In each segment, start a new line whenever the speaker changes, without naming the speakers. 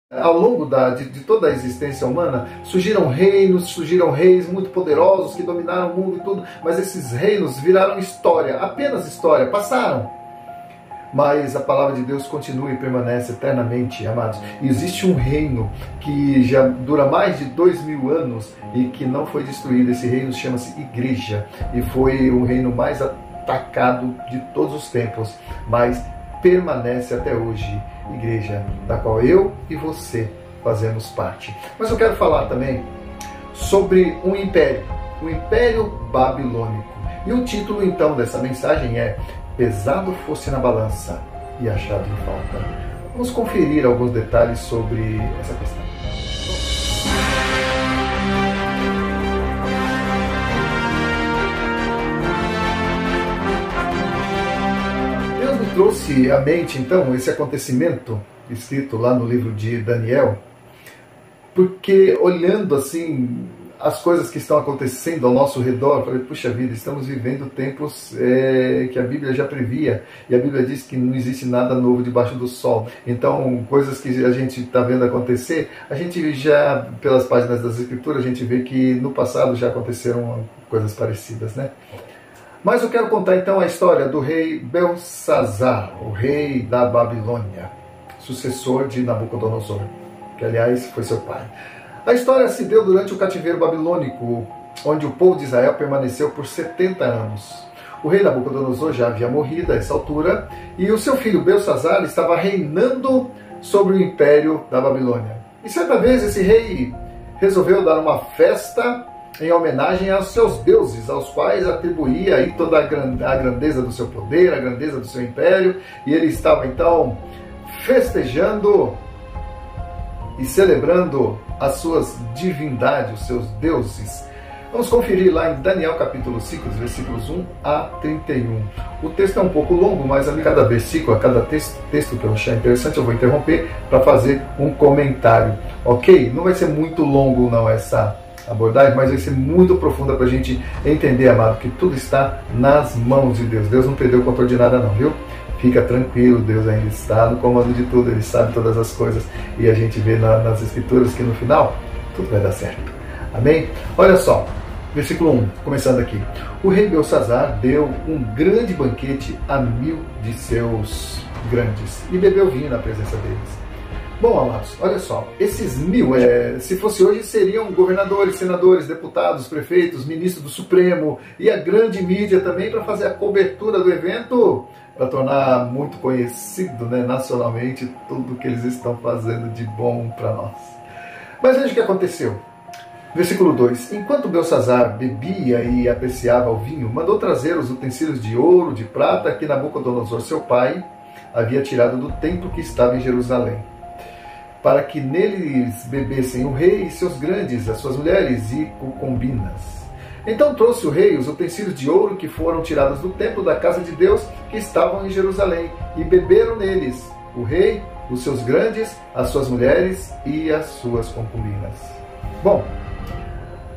Ao longo de toda a existência humana, surgiram reinos, surgiram reis muito poderosos que dominaram o mundo e tudo, mas esses reinos viraram história, apenas história, passaram. Mas a palavra de Deus continua e permanece eternamente, amados. E existe um reino que já dura mais de 2000 anos e que não foi destruído. Esse reino chama-se Igreja e foi o reino mais atacado de todos os tempos, mas permanece até hoje. Igreja, da qual eu e você fazemos parte. Mas eu quero falar também sobre um império, o Império Babilônico. E o título então dessa mensagem é Pesado fosse na balança e achado em falta. Vamos conferir alguns detalhes sobre essa questão. Deus me trouxe à mente então esse acontecimento escrito lá no livro de Daniel, porque olhando assim as coisas que estão acontecendo ao nosso redor, eu falei, puxa vida, estamos vivendo tempos que a Bíblia já previa, e a Bíblia diz que não existe nada novo debaixo do sol. Então, coisas que a gente está vendo acontecer, a gente já, pelas páginas das Escrituras, a gente vê que no passado já aconteceram coisas parecidas, né? Mas eu quero contar então a história do rei Belsazar, o rei da Babilônia, sucessor de Nabucodonosor, que aliás foi seu pai. A história se deu durante o cativeiro babilônico, onde o povo de Israel permaneceu por 70 anos. O rei Nabucodonosor já havia morrido a essa altura, e o seu filho Belsazar estava reinando sobre o império da Babilônia. E certa vez esse rei resolveu dar uma festa em homenagem aos seus deuses, aos quais atribuía aí toda a grandeza do seu poder, a grandeza do seu império, e ele estava então festejando e celebrando as suas divindades, os seus deuses. Vamos conferir lá em Daniel capítulo 5, versículos 1 a 31. O texto é um pouco longo, mas a cada versículo, a cada texto que eu achar interessante, eu vou interromper para fazer um comentário. Ok? Não vai ser muito longo não essa abordagem, mas vai ser muito profunda para a gente entender, amado, que tudo está nas mãos de Deus. Deus não perdeu o controle de nada não, viu? Fica tranquilo, Deus ainda está no comando de tudo, Ele sabe todas as coisas, e a gente vê nas Escrituras que no final tudo vai dar certo. Amém? Olha só, versículo 1, começando aqui. O rei Belsazar deu um grande banquete a 1000 de seus grandes e bebeu vinho na presença deles. Bom, amados, olha só, esses 1000, se fosse hoje, seriam governadores, senadores, deputados, prefeitos, ministros do Supremo e a grande mídia também para fazer a cobertura do evento, para tornar muito conhecido, né, nacionalmente tudo que eles estão fazendo de bom para nós. Mas veja o que aconteceu. Versículo 2. Enquanto Belsazar bebia e apreciava o vinho, mandou trazer os utensílios de ouro, de prata, que Nabucodonosor, seu pai, havia tirado do templo que estava em Jerusalém, para que neles bebessem o rei e seus grandes, as suas mulheres e concubinas. Então trouxe o rei os utensílios de ouro que foram tirados do templo da casa de Deus, que estavam em Jerusalém, e beberam neles o rei, os seus grandes, as suas mulheres e as suas concubinas. Bom,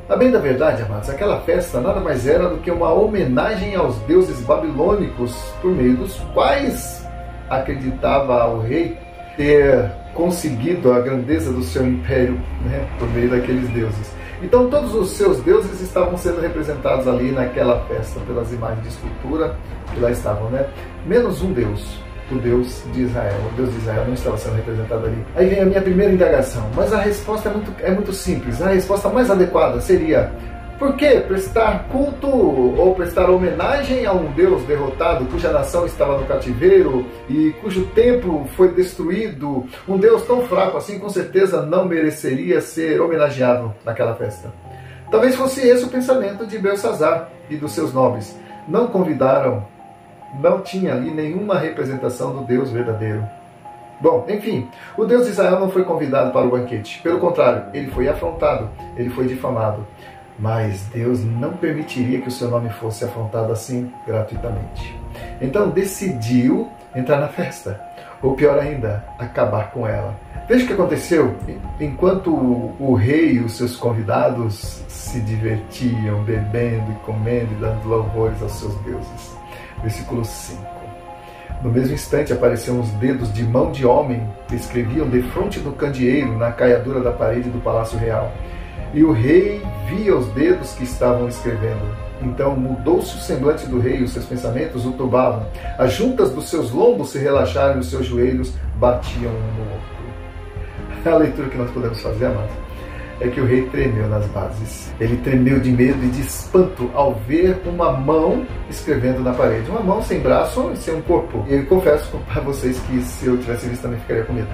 a bem da verdade, amados, aquela festa nada mais era do que uma homenagem aos deuses babilônicos, por meio dos quais acreditava o rei ter conseguido a grandeza do seu império, né, por meio daqueles deuses. Então todos os seus deuses estavam sendo representados ali naquela festa, pelas imagens de escultura que lá estavam, né? Menos um Deus, o Deus de Israel. O Deus de Israel não estava sendo representado ali. Aí vem a minha primeira indagação, mas a resposta é muito simples. A resposta mais adequada seria: por que prestar culto ou prestar homenagem a um Deus derrotado, cuja nação estava no cativeiro e cujo templo foi destruído? Um Deus tão fraco assim, com certeza não mereceria ser homenageado naquela festa. Talvez fosse esse o pensamento de Belsazar e dos seus nobres. Não convidaram, não tinha ali nenhuma representação do Deus verdadeiro. Bom, enfim, o Deus de Israel não foi convidado para o banquete. Pelo contrário, ele foi afrontado, ele foi difamado. Mas Deus não permitiria que o seu nome fosse afrontado assim gratuitamente. Então decidiu entrar na festa, ou pior ainda, acabar com ela. Veja o que aconteceu. Enquanto o rei e os seus convidados se divertiam, bebendo e comendo e dando louvores aos seus deuses. Versículo 5. No mesmo instante apareceram os dedos de mão de homem que escreviam defronte do candeeiro na caiadura da parede do palácio real. E o rei via os dedos que estavam escrevendo. Então mudou-se o semblante do rei e os seus pensamentos o turbavam. As juntas dos seus lombos se relaxaram e os seus joelhos batiam um no outro. A leitura que nós podemos fazer, amados, é que o rei tremeu nas bases. Ele tremeu de medo e de espanto ao ver uma mão escrevendo na parede. Uma mão sem braço e sem um corpo. E eu confesso para vocês que se eu tivesse visto também ficaria com medo.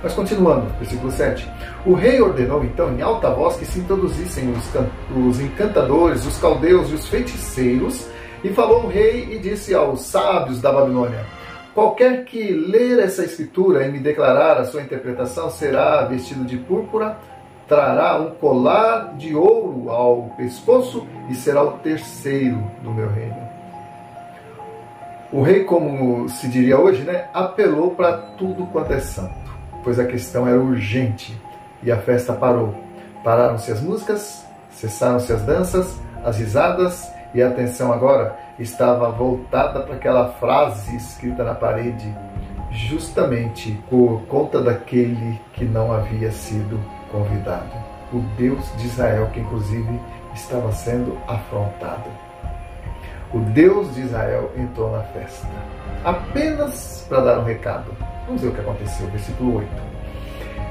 Mas continuando, versículo 7. O rei ordenou então em alta voz que se introduzissem os encantadores, os caldeus e os feiticeiros, e falou o rei e disse aos sábios da Babilônia: qualquer que ler essa escritura e me declarar a sua interpretação será vestido de púrpura, trará um colar de ouro ao pescoço e será o terceiro do meu reino. O rei, como se diria hoje, apelou para tudo quanto é santo, pois a questão era urgente e a festa parou. Pararam-se as músicas, cessaram-se as danças, as risadas, e a atenção agora estava voltada para aquela frase escrita na parede, justamente por conta daquele que não havia sido convidado. O Deus de Israel, que inclusive estava sendo afrontado. O Deus de Israel entrou na festa, apenas para dar um recado. Vamos ver o que aconteceu, versículo 8.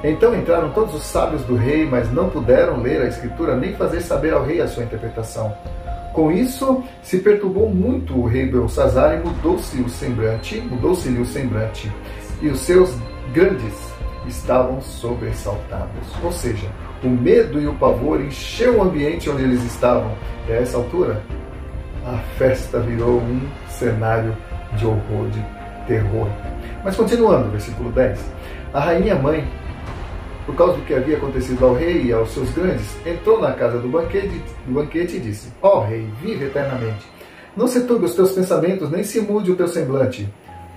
Então entraram todos os sábios do rei, mas não puderam ler a escritura nem fazer saber ao rei a sua interpretação. Com isso, se perturbou muito o rei Belsazzar e mudou-se-lhe o semblante, e os seus grandes estavam sobressaltados. Ou seja, o medo e o pavor encheu o ambiente onde eles estavam. E a essa altura, a festa virou um cenário de horror, de terror. Mas continuando, versículo 10. A rainha mãe, por causa do que havia acontecido ao rei e aos seus grandes, entrou na casa do banquete e disse: ó rei, vive eternamente. Não se turbe os teus pensamentos, nem se mude o teu semblante.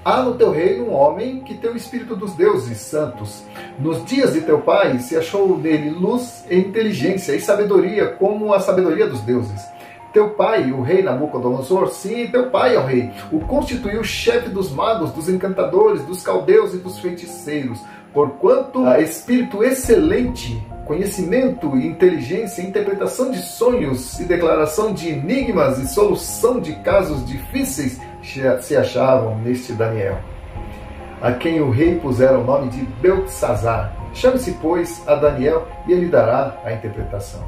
Há no teu reino um homem que tem o espírito dos deuses santos. Nos dias de teu pai se achou nele luz e inteligência e sabedoria, como a sabedoria dos deuses. Teu pai, o rei Nabucodonosor, sim, teu pai é o rei, o constituiu chefe dos magos, dos encantadores, dos caldeus e dos feiticeiros, porquanto há espírito excelente, conhecimento e inteligência, interpretação de sonhos e declaração de enigmas e solução de casos difíceis se achavam neste Daniel, a quem o rei pusera o nome de Beltesazar. Chame-se, pois, a Daniel e ele dará a interpretação.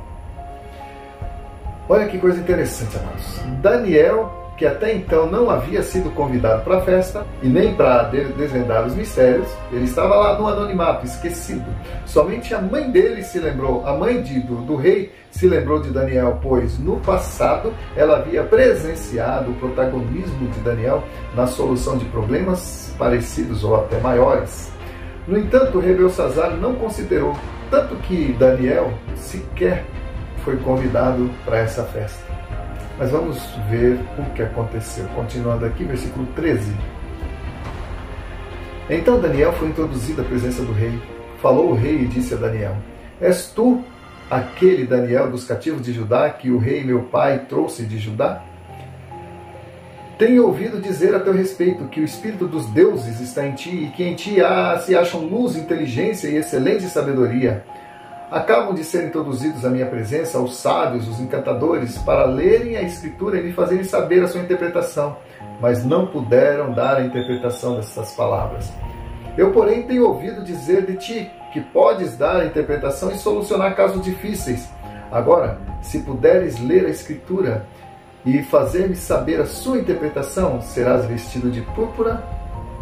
Olha que coisa interessante, amados. Daniel, que até então não havia sido convidado para a festa e nem para desvendar os mistérios, ele estava lá no anonimato, esquecido. Somente a mãe dele se lembrou, a mãe do rei se lembrou de Daniel, pois no passado ela havia presenciado o protagonismo de Daniel na solução de problemas parecidos ou até maiores. No entanto, o rei Belsazzar não considerou, tanto que Daniel sequer foi convidado para essa festa. Mas vamos ver o que aconteceu. Continuando aqui, versículo 13. Então Daniel foi introduzido à presença do rei. Falou o rei e disse a Daniel: és tu aquele Daniel dos cativos de Judá que o rei meu pai trouxe de Judá? Tenho ouvido dizer a teu respeito que o espírito dos deuses está em ti e que em ti se acham luz, inteligência e excelente sabedoria. Acabam de ser introduzidos à minha presença os sábios, os encantadores, para lerem a escritura e me fazerem saber a sua interpretação, mas não puderam dar a interpretação dessas palavras. Eu, porém, tenho ouvido dizer de ti que podes dar a interpretação e solucionar casos difíceis. Agora, se puderes ler a escritura e fazer-me saber a sua interpretação, serás vestido de púrpura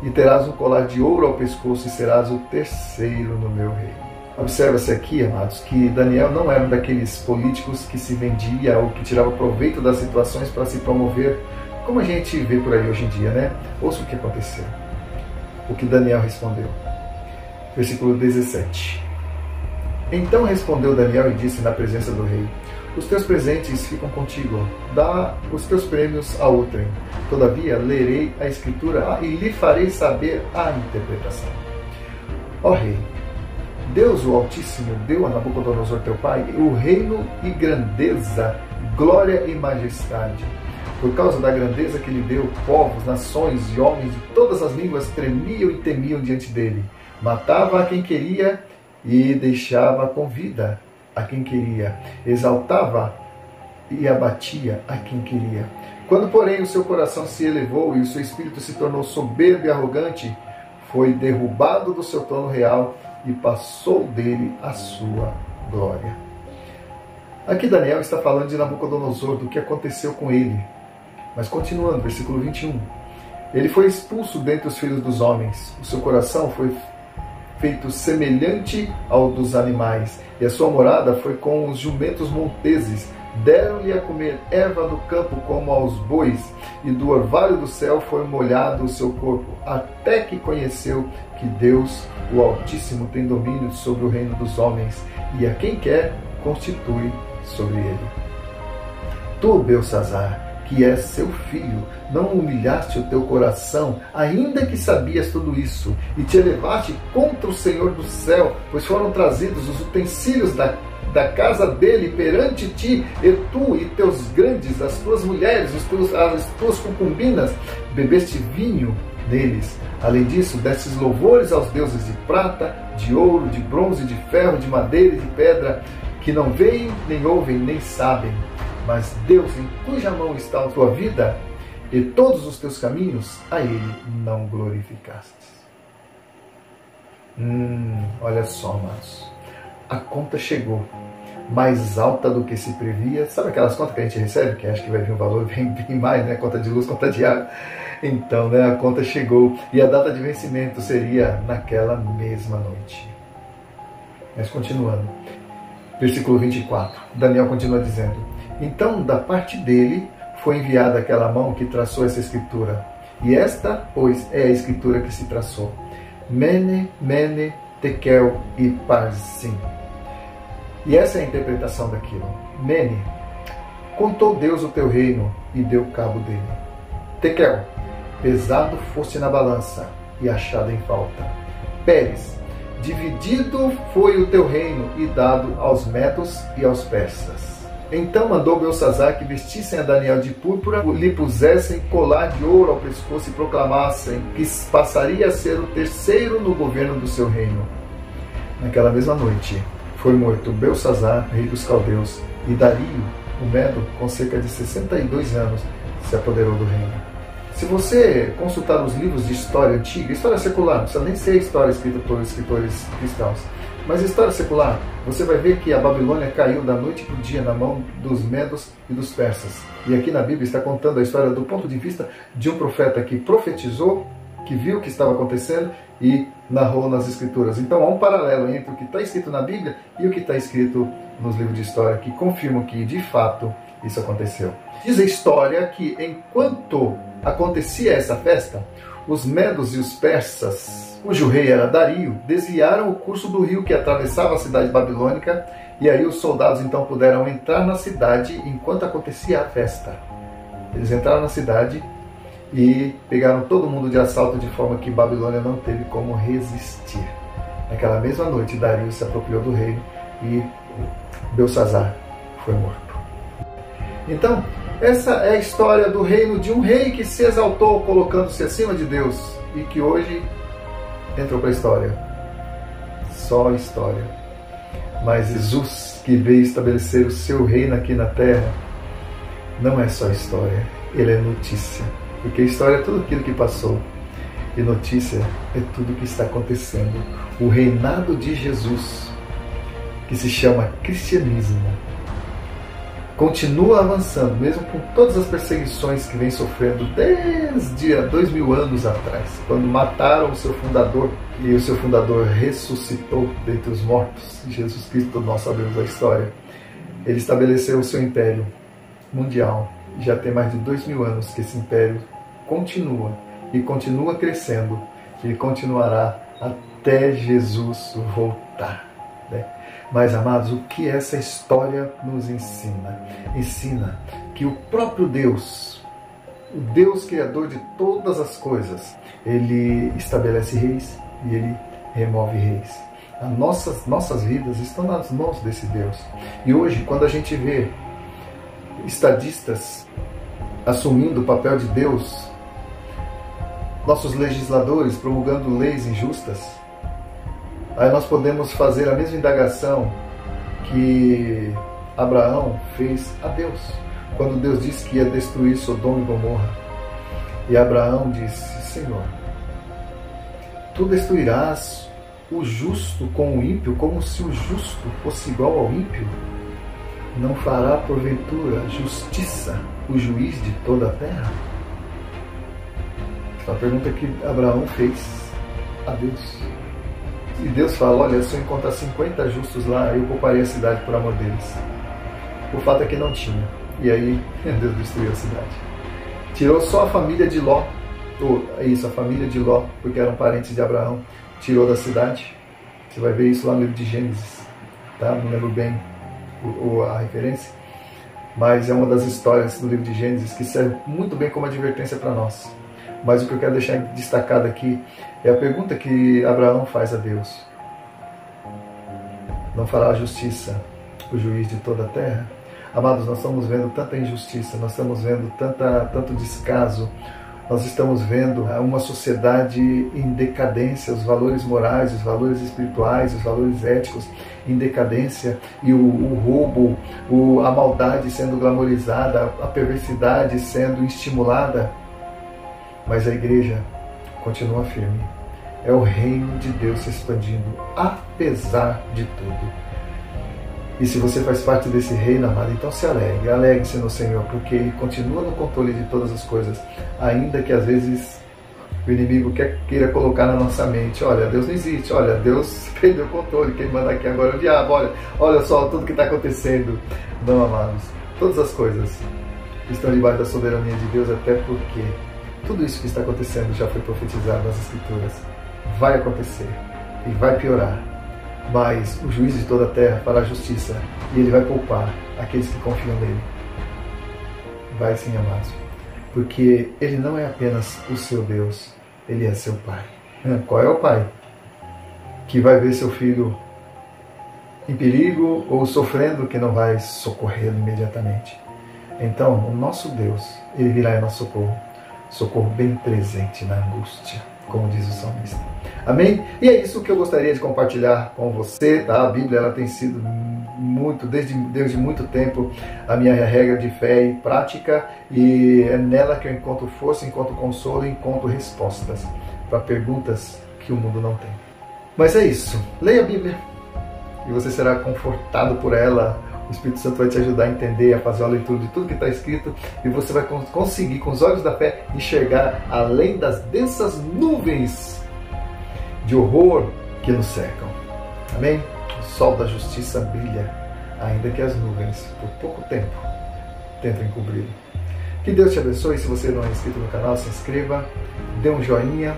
e terás um colar de ouro ao pescoço e serás o terceiro no meu reino. Observa-se aqui, amados, que Daniel não era um daqueles políticos que se vendia ou que tirava proveito das situações para se promover, como a gente vê por aí hoje em dia, né? Ouça o que aconteceu. O que Daniel respondeu. Versículo 17. Então respondeu Daniel e disse na presença do rei: os teus presentes ficam contigo, dá os teus prêmios a outrem. Todavia lerei a escritura e lhe farei saber a interpretação. Ó rei, Deus, o Altíssimo, deu a Nabucodonosor teu pai o reino e grandeza, glória e majestade. Por causa da grandeza que lhe deu, povos, nações e homens de todas as línguas tremiam e temiam diante dele. Matava a quem queria e deixava com vida a quem queria. Exaltava e abatia a quem queria. Quando, porém, o seu coração se elevou e o seu espírito se tornou soberbo e arrogante, foi derrubado do seu trono real e passou dele a sua glória. Aqui Daniel está falando de Nabucodonosor, do que aconteceu com ele. Mas continuando, versículo 21. Ele foi expulso dentre os filhos dos homens. O seu coração foi feito semelhante ao dos animais, e a sua morada foi com os jumentos monteses. Deram-lhe a comer erva do campo como aos bois, e do orvalho do céu foi molhado o seu corpo, até que conheceu que Deus, o Altíssimo, tem domínio sobre o reino dos homens, e a quem quer constitui sobre ele. Tu, Beltsazar, que és seu filho, não humilhaste o teu coração, ainda que sabias tudo isso, e te elevaste contra o Senhor do céu, pois foram trazidos os utensílios da casa dele perante ti, e tu e teus grandes, as tuas mulheres, as tuas concubinas, bebeste vinho neles. Além disso, destes louvores aos deuses de prata, de ouro, de bronze, de ferro, de madeira e de pedra, que não veem, nem ouvem, nem sabem. Mas Deus, em cuja mão está a tua vida, e todos os teus caminhos, a ele não glorificastes. Olha só, amados. A conta chegou mais alta do que se previa. Sabe aquelas contas que a gente recebe, que acha que vai vir um valor bem mais, né? Conta de luz, conta de água. Então, né, a conta chegou. E a data de vencimento seria naquela mesma noite. Mas continuando. Versículo 24. Daniel continua dizendo: então, da parte dele, foi enviada aquela mão que traçou essa escritura. E esta, pois, é a escritura que se traçou. Mene, Mene, Tekel e Parsim. E essa é a interpretação daquilo. Mene, contou Deus o teu reino e deu cabo dele. Tekel, pesado foste na balança e achado em falta. Pérez, dividido foi o teu reino e dado aos medos e aos persas. Então mandou Beltsazar que vestissem a Daniel de púrpura, lhe pusessem colar de ouro ao pescoço e proclamassem que passaria a ser o terceiro no governo do seu reino. Naquela mesma noite foi morto Beltsazar, rei dos caldeus, e Dario, o Medo, com cerca de 62 anos, se apoderou do reino. Se você consultar os livros de história antiga, história secular, não precisa nem ser história escrita por escritores cristãos, mas história secular, você vai ver que a Babilônia caiu da noite para o dia na mão dos medos e dos persas. E aqui na Bíblia está contando a história do ponto de vista de um profeta que profetizou, que viu o que estava acontecendo e narrou nas Escrituras. Então há um paralelo entre o que está escrito na Bíblia e o que está escrito nos livros de história, que confirmam que, de fato, isso aconteceu. Diz a história que, enquanto acontecia essa festa, os medos e os persas, cujo rei era Dario, desviaram o curso do rio que atravessava a cidade babilônica, e aí os soldados então puderam entrar na cidade enquanto acontecia a festa. Eles entraram na cidade e pegaram todo mundo de assalto, de forma que Babilônia não teve como resistir. Naquela mesma noite, Dario se apropriou do reino e Beltsazar foi morto. Então, essa é a história do reino de um rei que se exaltou colocando-se acima de Deus e que hoje entrou para a história. Só história. Mas Jesus, que veio estabelecer o seu reino aqui na terra, não é só história, ele é notícia. Porque história é tudo aquilo que passou e notícia é tudo o que está acontecendo. O reinado de Jesus, que se chama cristianismo, continua avançando, mesmo com todas as perseguições que vem sofrendo desde há 2000 anos atrás, quando mataram o seu fundador e o seu fundador ressuscitou dentre os mortos. Jesus Cristo, nós sabemos a história. Ele estabeleceu o seu império mundial. Já tem mais de 2000 anos que esse império continua e continua crescendo e continuará até Jesus voltar, né? Mas, amados, o que essa história nos ensina? Ensina que o próprio Deus, o Deus criador de todas as coisas, ele estabelece reis e ele remove reis. As nossas vidas estão nas mãos desse Deus. E hoje, quando a gente vê estadistas assumindo o papel de Deus, nossos legisladores promulgando leis injustas, aí nós podemos fazer a mesma indagação que Abraão fez a Deus, quando Deus disse que ia destruir Sodoma e Gomorra. E Abraão disse: Senhor, tu destruirás o justo com o ímpio, como se o justo fosse igual ao ímpio? Não fará porventura justiça o juiz de toda a terra? Essa é a pergunta que Abraão fez a Deus. E Deus fala: olha, se eu encontrar 50 justos lá, eu pouparei a cidade por amor deles. O fato é que não tinha. E aí Deus destruiu a cidade. Tirou só a família de Ló. A família de Ló, porque eram parentes de Abraão, tirou da cidade. Você vai ver isso lá no livro de Gênesis, tá? Não lembro bem a referência, mas é uma das histórias do livro de Gênesis que serve muito bem como advertência para nós. Mas o que eu quero deixar destacado aqui é a pergunta que Abraão faz a Deus: não fará justiça o juiz de toda a terra? Amados, nós estamos vendo tanta injustiça, nós estamos vendo tanto descaso, nós estamos vendo uma sociedade em decadência, os valores morais, os valores espirituais, os valores éticos em decadência, e o roubo, a maldade sendo glamorizada, a perversidade sendo estimulada. Mas a igreja continua firme. É o reino de Deus se expandindo, apesar de tudo. E se você faz parte desse reino, amado, então se alegre, alegre-se no Senhor, porque Ele continua no controle de todas as coisas, ainda que às vezes o inimigo queira colocar na nossa mente: olha, Deus não existe, olha, Deus perdeu o controle, quem manda aqui agora é o diabo, olha só tudo que está acontecendo. Não, amados, todas as coisas estão debaixo da soberania de Deus, até porque tudo isso que está acontecendo já foi profetizado nas Escrituras. Vai acontecer e vai piorar. Mas o juiz de toda a terra fará justiça, e Ele vai poupar aqueles que confiam nele. Vai sim, amados, porque Ele não é apenas o seu Deus, Ele é seu Pai. Qual é o Pai que vai ver seu filho em perigo ou sofrendo, que não vai socorrê-lo imediatamente? Então, o nosso Deus, Ele virá em nosso socorro, socorro bem presente na angústia, como diz o salmista. Amém? E é isso que eu gostaria de compartilhar com você, tá? A Bíblia, ela tem sido desde muito tempo a minha regra de fé e prática, e é nela que eu encontro força, encontro consolo e encontro respostas para perguntas que o mundo não tem. Mas é isso. Leia a Bíblia e você será confortado por ela. O Espírito Santo vai te ajudar a entender, a fazer uma leitura de tudo que está escrito, e você vai conseguir, com os olhos da fé, enxergar além das densas nuvens de horror que nos cercam. Amém? O sol da justiça brilha, ainda que as nuvens, por pouco tempo, tentem cobri-lo. Que Deus te abençoe. Se você não é inscrito no canal, se inscreva, dê um joinha.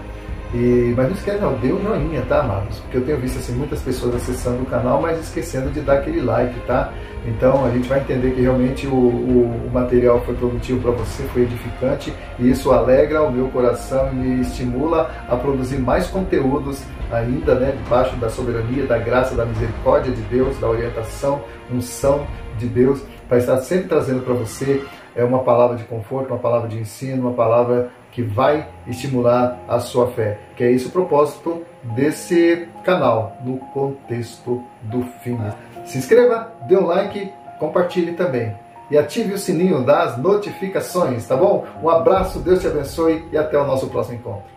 Mas não esquece, não, dê um joinha, tá, amados? Porque eu tenho visto assim, muitas pessoas acessando o canal, mas esquecendo de dar aquele like, tá? Então a gente vai entender que realmente o material foi produtivo para você, foi edificante, e isso alegra o meu coração e me estimula a produzir mais conteúdos ainda, né, debaixo da soberania, da graça, da misericórdia de Deus, da orientação, unção de Deus, para estar sempre trazendo para você uma palavra de conforto, uma palavra de ensino, uma palavra que vai estimular a sua fé. Que é esse o propósito desse canal, no contexto do fim. Se inscreva, dê um like, compartilhe também. E ative o sininho das notificações, tá bom? Um abraço, Deus te abençoe e até o nosso próximo encontro.